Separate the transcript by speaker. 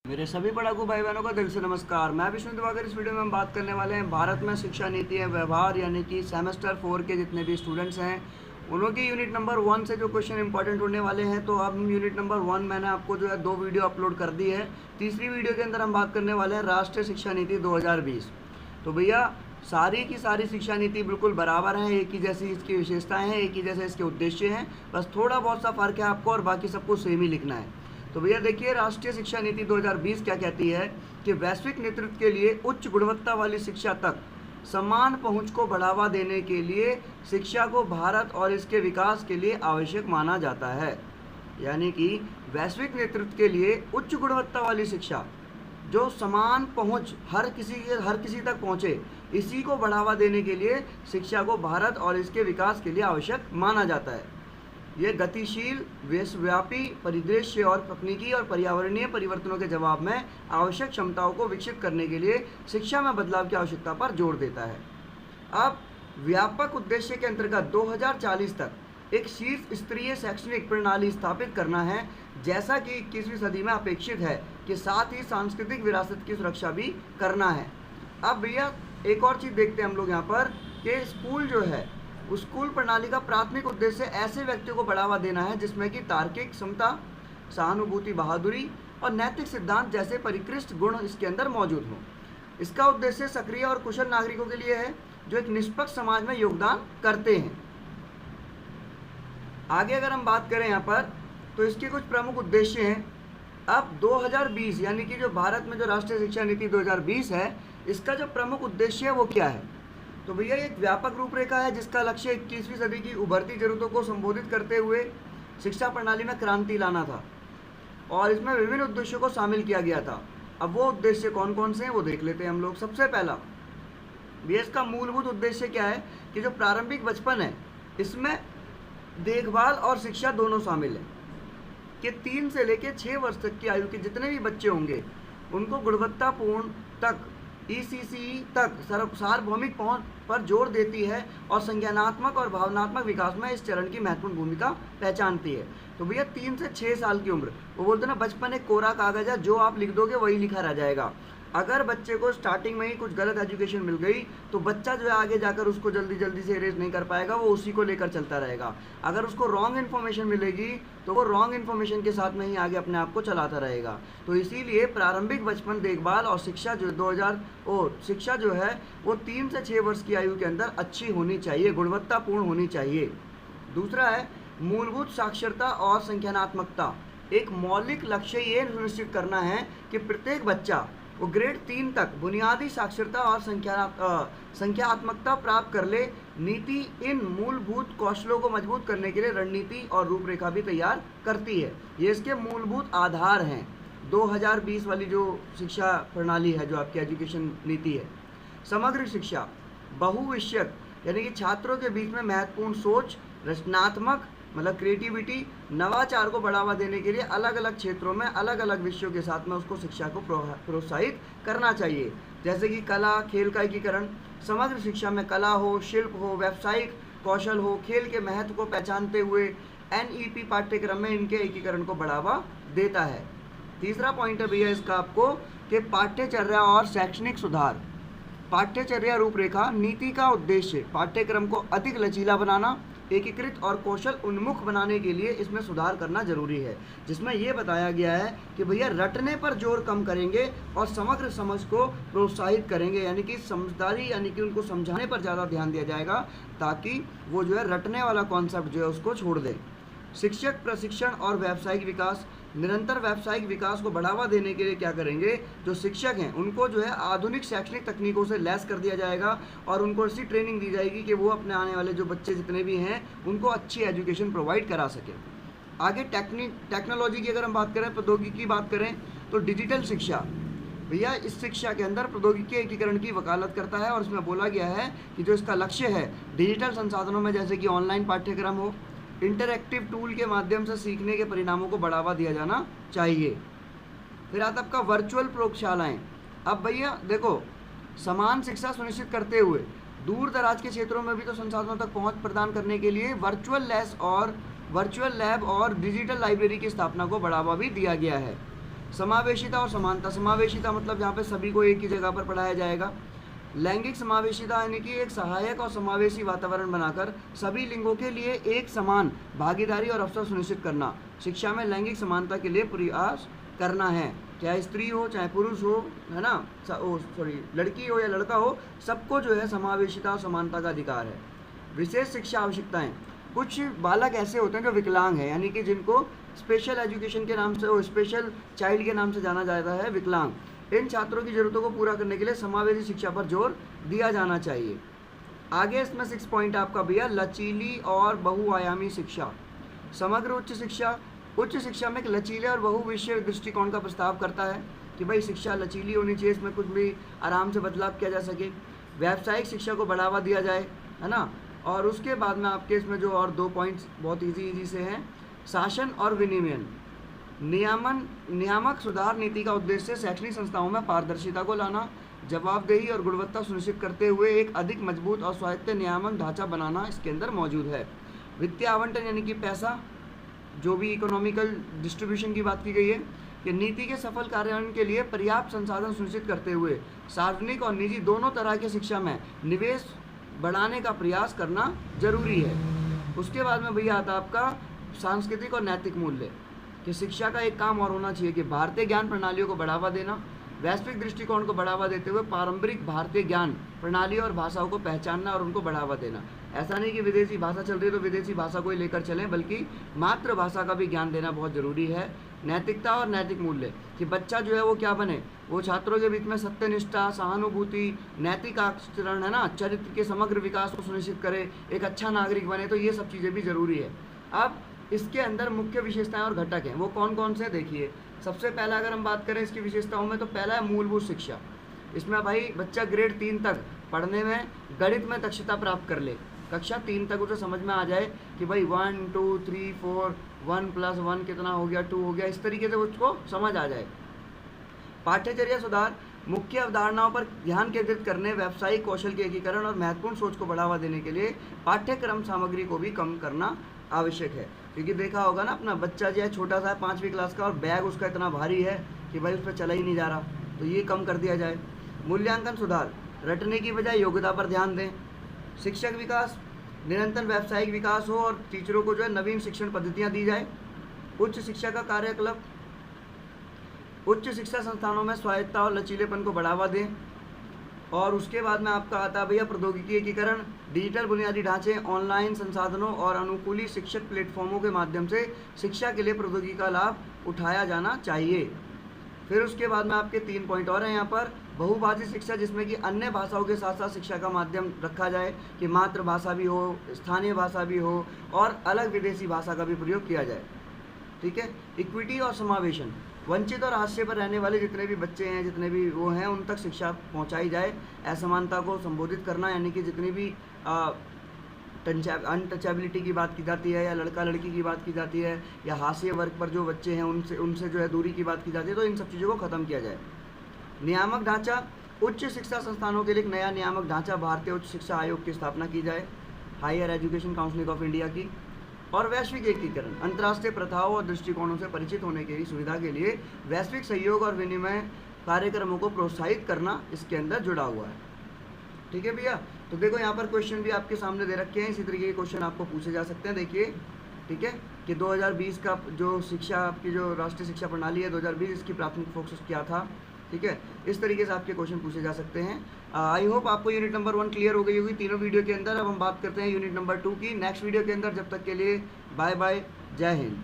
Speaker 1: मेरे सभी पढ़ाकू भाई बहनों का दिल से नमस्कार। मैं विष्णु दिवाकर। इस वीडियो में हम बात करने वाले हैं भारत में शिक्षा नीति है व्यवहार, यानी कि सेमेस्टर 4 के जितने भी स्टूडेंट्स हैं उन्हों की यूनिट नंबर 1 से जो क्वेश्चन इंपॉर्टेंट होने वाले हैं। तो अब हम यूनिट नंबर 1 मैंने आपको जो है 2 वीडियो अपलोड कर दी है। तीसरी वीडियो के अंदर हम बात करने वाले हैं राष्ट्रीय शिक्षा नीति 2020। तो भैया सारी की सारी शिक्षा नीति बिल्कुल बराबर है, एक ही जैसी इसकी विशेषताएं हैं, एक ही जैसे इसके उद्देश्य हैं, बस थोड़ा बहुत सा फ़र्क है आपको और बाकी सबको सेम ही लिखना है। तो भैया देखिए, राष्ट्रीय शिक्षा नीति 2020 क्या कहती है कि वैश्विक नेतृत्व के लिए उच्च गुणवत्ता वाली शिक्षा तक समान पहुंच को बढ़ावा देने के लिए शिक्षा को भारत और इसके विकास के लिए आवश्यक माना जाता है। यानी कि वैश्विक नेतृत्व के लिए उच्च गुणवत्ता वाली शिक्षा जो समान पहुंच हर किसी तक पहुंचे, इसी को बढ़ावा देने के लिए शिक्षा को भारत और इसके विकास के लिए आवश्यक माना जाता है। ये गतिशील विश्वव्यापी परिदृश्य और तकनीकी और पर्यावरणीय परिवर्तनों के जवाब में आवश्यक क्षमताओं को विकसित करने के लिए शिक्षा में बदलाव की आवश्यकता पर जोर देता है। अब व्यापक उद्देश्य के अंतर्गत 2040 तक एक शीर्ष स्तरीय शैक्षणिक प्रणाली स्थापित करना है, जैसा कि 21वीं सदी में अपेक्षित है, कि साथ ही सांस्कृतिक विरासत की सुरक्षा भी करना है। अब भैया एक और चीज़ देखते हैं हम लोग यहाँ पर कि स्कूल जो है, स्कूल प्रणाली का प्राथमिक उद्देश्य ऐसे व्यक्तियों को बढ़ावा देना है जिसमें कि तार्किक क्षमता, सहानुभूति, बहादुरी और नैतिक सिद्धांत जैसे परिकृष्ट गुण इसके अंदर मौजूद हों। इसका उद्देश्य सक्रिय और कुशल नागरिकों के लिए है जो एक निष्पक्ष समाज में योगदान करते हैं। आगे अगर हम बात करें यहाँ पर, तो इसके कुछ प्रमुख उद्देश्य हैं। अब 2020 यानी कि जो भारत में जो राष्ट्रीय शिक्षा नीति 2020 है, इसका जो प्रमुख उद्देश्य है वो क्या है? तो भैया एक व्यापक रूपरेखा है जिसका लक्ष्य 21वीं सदी की उभरती जरूरतों को संबोधित करते हुए शिक्षा प्रणाली में क्रांति लाना था, और इसमें विभिन्न उद्देश्यों को शामिल किया गया था। अब वो उद्देश्य कौन कौन से हैं वो देख लेते हैं हम लोग। सबसे पहला भैया इसका मूलभूत उद्देश्य क्या है कि जो प्रारंभिक बचपन है इसमें देखभाल और शिक्षा दोनों शामिल है, कि 3 से लेकर 6 वर्ष तक की आयु के जितने भी बच्चे होंगे उनको गुणवत्तापूर्ण तक ECCE तक सार्वभौमिक पहुंच पर जोर देती है और संज्ञानात्मक और भावनात्मक विकास में इस चरण की महत्वपूर्ण भूमिका पहचानती है। तो भैया 3 से 6 साल की उम्र, वो बोलते हैं ना बचपन एक कोरा कागज है, जो आप लिख दोगे वही लिखा रह जाएगा। अगर बच्चे को स्टार्टिंग में ही कुछ गलत एजुकेशन मिल गई तो बच्चा जो है आगे जाकर उसको जल्दी जल्दी से इरेज नहीं कर पाएगा, वो उसी को लेकर चलता रहेगा। अगर उसको रॉन्ग इन्फॉर्मेशन मिलेगी तो वो रॉन्ग इन्फॉर्मेशन के साथ में ही आगे अपने आप को चलाता रहेगा। तो इसीलिए प्रारंभिक बचपन देखभाल और शिक्षा जो शिक्षा जो है वो 3 से 6 वर्ष की आयु के अंदर अच्छी होनी चाहिए, गुणवत्तापूर्ण होनी चाहिए। दूसरा है मूलभूत साक्षरता और संज्ञानात्मकता। एक मौलिक लक्ष्य ये सुनिश्चित करना है कि प्रत्येक बच्चा वो ग्रेड 3 तक बुनियादी साक्षरता और संख्यात्मकता प्राप्त कर ले। नीति इन मूलभूत कौशलों को मजबूत करने के लिए रणनीति और रूपरेखा भी तैयार करती है। ये इसके मूलभूत आधार हैं 2020 वाली जो शिक्षा प्रणाली है, जो आपकी एजुकेशन नीति है। समग्र शिक्षा बहुविषयक, यानी कि छात्रों के बीच में महत्वपूर्ण सोच, रचनात्मक मतलब क्रिएटिविटी, नवाचार को बढ़ावा देने के लिए अलग अलग क्षेत्रों में अलग अलग विषयों के साथ में उसको शिक्षा को प्रोत्साहित करना चाहिए, जैसे कि कला खेल का एकीकरण। समग्र शिक्षा में कला हो, शिल्प हो, व्यावसायिक कौशल हो, खेल के महत्व को पहचानते हुए NEP पाठ्यक्रम में इनके एकीकरण को बढ़ावा देता है। तीसरा पॉइंट है भैया इसका आपको कि पाठ्यचर्या और शैक्षणिक सुधार। पाठ्यचर्या रूपरेखा नीति का उद्देश्य पाठ्यक्रम को अधिक लचीला बनाना, एकीकृत और कौशल उन्मुख बनाने के लिए इसमें सुधार करना जरूरी है, जिसमें यह बताया गया है कि भैया रटने पर जोर कम करेंगे और समग्र समझ को प्रोत्साहित करेंगे, यानी कि समझदारी यानी कि उनको समझाने पर ज़्यादा ध्यान दिया जाएगा ताकि वो जो है रटने वाला कॉन्सेप्ट जो है उसको छोड़ दें। शिक्षक प्रशिक्षण और व्यावसायिक विकास। निरंतर व्यावसायिक विकास को बढ़ावा देने के लिए क्या करेंगे, जो शिक्षक हैं उनको जो है आधुनिक शैक्षणिक तकनीकों से लैस कर दिया जाएगा और उनको ऐसी ट्रेनिंग दी जाएगी कि वो अपने आने वाले जो बच्चे जितने भी हैं उनको अच्छी एजुकेशन प्रोवाइड करा सकें। आगे टेक्नोलॉजी की अगर हम बात करें, प्रौद्योगिकी की बात करें, तो डिजिटल शिक्षा भैया इस शिक्षा के अंदर प्रौद्योगिकी एकीकरण की वकालत करता है, और इसमें बोला गया है कि जो इसका लक्ष्य है डिजिटल संसाधनों में जैसे कि ऑनलाइन पाठ्यक्रम हो, इंटरैक्टिव टूल के माध्यम से सीखने के परिणामों को बढ़ावा दिया जाना चाहिए। फिर आता आपका वर्चुअल प्रयोगशालाएं। अब भैया देखो, समान शिक्षा सुनिश्चित करते हुए दूर दराज के क्षेत्रों में भी तो संसाधनों तक पहुंच प्रदान करने के लिए वर्चुअल लैब और डिजिटल लाइब्रेरी की स्थापना को बढ़ावा भी दिया गया है। समावेशिता और समानता। समावेशिता मतलब यहाँ पे सभी को एक ही जगह पर पढ़ाया जाएगा। लैंगिक समावेशिता यानी कि एक सहायक और समावेशी वातावरण बनाकर सभी लिंगों के लिए एक समान भागीदारी और अवसर सुनिश्चित करना। शिक्षा में लैंगिक समानता के लिए प्रयास करना है, चाहे स्त्री हो चाहे पुरुष हो, है ना, लड़की हो या लड़का हो, सबको जो है समावेशिता और समानता का अधिकार है। विशेष शिक्षा आवश्यकताएं। कुछ बालक ऐसे होते हैं जो विकलांग हैं, यानी कि जिनको स्पेशल एजुकेशन के नाम से, स्पेशल चाइल्ड के नाम से जाना जाता है, विकलांग। इन छात्रों की ज़रूरतों को पूरा करने के लिए समावेशी शिक्षा पर जोर दिया जाना चाहिए। आगे इसमें 6 पॉइंट आपका भैया, लचीली और बहुआयामी शिक्षा। समग्र उच्च शिक्षा। उच्च शिक्षा में एक लचीले और बहुविषय दृष्टिकोण का प्रस्ताव करता है कि भाई शिक्षा लचीली होनी चाहिए, इसमें कुछ भी आराम से बदलाव किया जा सके। व्यावसायिक शिक्षा को बढ़ावा दिया जाए, है ना। और उसके बाद में आपके इसमें जो और 2 पॉइंट्स बहुत इजी से हैं, शासन और विनियमन। नियामक सुधार नीति का उद्देश्य शैक्षणिक संस्थाओं में पारदर्शिता को लाना, जवाबदेही और गुणवत्ता सुनिश्चित करते हुए एक अधिक मजबूत और स्वायत्त नियामक ढांचा बनाना इसके अंदर मौजूद है। वित्तीय आवंटन यानी कि पैसा, जो भी इकोनॉमिकल डिस्ट्रीब्यूशन की बात की गई है, कि नीति के सफल कार्यान्वयन के लिए पर्याप्त संसाधन सुनिश्चित करते हुए सार्वजनिक और निजी दोनों तरह की शिक्षा में निवेश बढ़ाने का प्रयास करना जरूरी है। उसके बाद में भैया आता आपका सांस्कृतिक और नैतिक मूल्य, कि शिक्षा का एक काम और होना चाहिए कि भारतीय ज्ञान प्रणालियों को बढ़ावा देना, वैश्विक दृष्टिकोण को बढ़ावा देते हुए पारंपरिक भारतीय ज्ञान प्रणालियों और भाषाओं को पहचानना और उनको बढ़ावा देना। ऐसा नहीं कि विदेशी भाषा चल रही है तो विदेशी भाषा को ही लेकर चलें, बल्कि मातृभाषा का भी ज्ञान देना बहुत ज़रूरी है। नैतिकता और नैतिक मूल्य, कि बच्चा जो है वो क्या बने, वो छात्रों के बीच में सत्यनिष्ठा, सहानुभूति, नैतिक आचरण, है ना, चरित्र के समग्र विकास को सुनिश्चित करे, एक अच्छा नागरिक बने, तो ये सब चीज़ें भी ज़रूरी है। अब इसके अंदर मुख्य विशेषताएं और घटक हैं, वो कौन कौन से देखिए। सबसे पहला अगर हम बात करें इसकी विशेषताओं में, तो पहला है मूलभूत शिक्षा। इसमें भाई बच्चा ग्रेड 3 तक पढ़ने में, गणित में दक्षता प्राप्त कर ले, कक्षा 3 तक उसे समझ में आ जाए कि भाई 1 2 3 4 1 + 1 कितना हो गया, 2 हो गया, इस तरीके से उसको समझ आ जाए। पाठ्यचर्या सुधार, मुख्य अवधारणाओं पर ध्यान केंद्रित करने, व्यावसायिक कौशल के एकीकरण और महत्वपूर्ण सोच को बढ़ावा देने के लिए पाठ्यक्रम सामग्री को भी कम करना आवश्यक है। क्योंकि देखा होगा ना, अपना बच्चा जो है छोटा सा है 5वीं क्लास का, और बैग उसका इतना भारी है कि भाई उस पर चला ही नहीं जा रहा, तो ये कम कर दिया जाए। मूल्यांकन सुधार, रटने की बजाय योग्यता पर ध्यान दें। शिक्षक विकास, निरंतर व्यावसायिक विकास हो और टीचरों को जो है नवीन शिक्षण पद्धतियाँ दी जाए। उच्च शिक्षा का कार्यकलाप, उच्च शिक्षा संस्थानों में स्वायत्तता और लचीलेपन को बढ़ावा दें। और उसके बाद में आपका आता है भैया प्रौद्योगिकी एकीकरण, डिजिटल बुनियादी ढांचे, ऑनलाइन संसाधनों और अनुकूली शिक्षक प्लेटफॉर्मों के माध्यम से शिक्षा के लिए प्रौद्योगिकी का लाभ उठाया जाना चाहिए। फिर उसके बाद में आपके 3 पॉइंट और हैं यहाँ पर। बहुभाषी शिक्षा, जिसमें कि अन्य भाषाओं के साथ साथ शिक्षा का माध्यम रखा जाए, कि मातृभाषा भी हो, स्थानीय भाषा भी हो, और अलग विदेशी भाषा का भी प्रयोग किया जाए। ठीक है। इक्विटी और समावेशन, वंचित और हाशिए पर रहने वाले जितने भी बच्चे हैं, जितने भी वो हैं, उन तक शिक्षा पहुंचाई जाए। असमानता को संबोधित करना, यानी कि जितनी भी अनटचेबिलिटी की बात की जाती है, या लड़का लड़की की बात की जाती है, या हाशिए वर्ग पर जो बच्चे हैं उनसे जो है दूरी की बात की जाती है, तो इन सब चीज़ों को ख़त्म किया जाए। नियामक ढांचा, उच्च शिक्षा संस्थानों के लिए एक नया नियामक ढांचा भारतीय उच्च शिक्षा आयोग की स्थापना की जाए, higher education council of India की। और वैश्विक एकीकरण, अंतर्राष्ट्रीय प्रथाओं और दृष्टिकोणों से परिचित होने की सुविधा के लिए वैश्विक सहयोग और विनिमय कार्यक्रमों को प्रोत्साहित करना इसके अंदर जुड़ा हुआ है। ठीक है भैया। तो देखो यहाँ पर क्वेश्चन भी आपके सामने दे रखे हैं, इसी तरीके के क्वेश्चन आपको पूछे जा सकते हैं। देखिए, ठीक है, कि 2020 का जो शिक्षा, आपकी जो राष्ट्रीय शिक्षा प्रणाली है 2020, इसकी प्राथमिक फोकस क्या था। ठीक है, इस तरीके से आपके क्वेश्चन पूछे जा सकते हैं। आई होप आपको यूनिट नंबर 1 क्लियर हो गई होगी तीनों वीडियो के अंदर। अब हम बात करते हैं यूनिट नंबर 2 की नेक्स्ट वीडियो के अंदर। जब तक के लिए बाय बाय, जय हिंद।